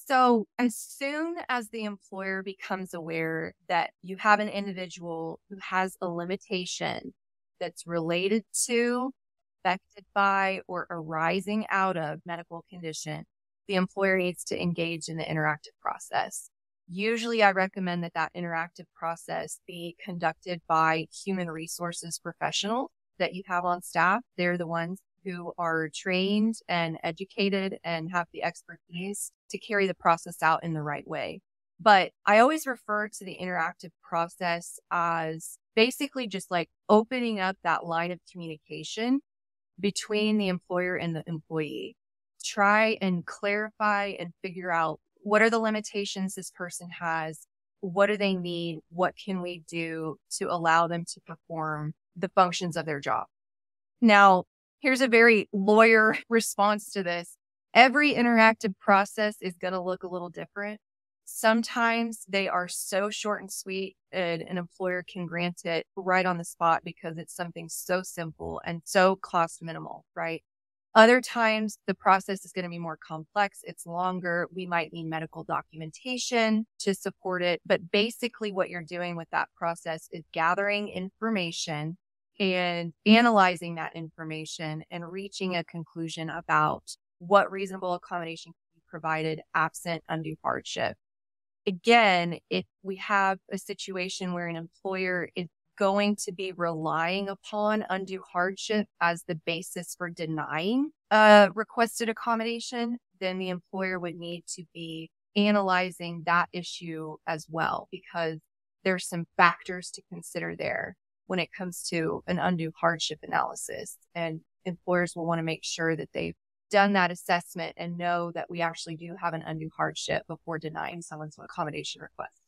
So, as soon as the employer becomes aware that you have an individual who has a limitation that's related to, affected by, or arising out of medical condition, the employer needs to engage in the interactive process. Usually, I recommend that interactive process be conducted by human resources professionals that you have on staff. They're the ones who are trained and educated and have the expertise to carry the process out in the right way. But I always refer to the interactive process as basically just like opening up that line of communication between the employer and the employee. Try and clarify and figure out what are the limitations this person has? What do they need? What can we do to allow them to perform the functions of their job? Now, here's a very lawyer response to this. Every interactive process is going to look a little different. Sometimes they are so short and sweet, and an employer can grant it right on the spot because it's something so simple and so cost minimal, right? Other times, the process is going to be more complex. It's longer. We might need medical documentation to support it. But basically, what you're doing with that process is gathering information and analyzing that information and reaching a conclusion about what reasonable accommodation can be provided absent undue hardship. Again, if we have a situation where an employer is going to be relying upon undue hardship as the basis for denying a requested accommodation, then the employer would need to be analyzing that issue as well, because there's some factors to consider there when it comes to an undue hardship analysis. And employers will want to make sure that they've done that assessment and know that we actually do have an undue hardship before denying someone's accommodation request.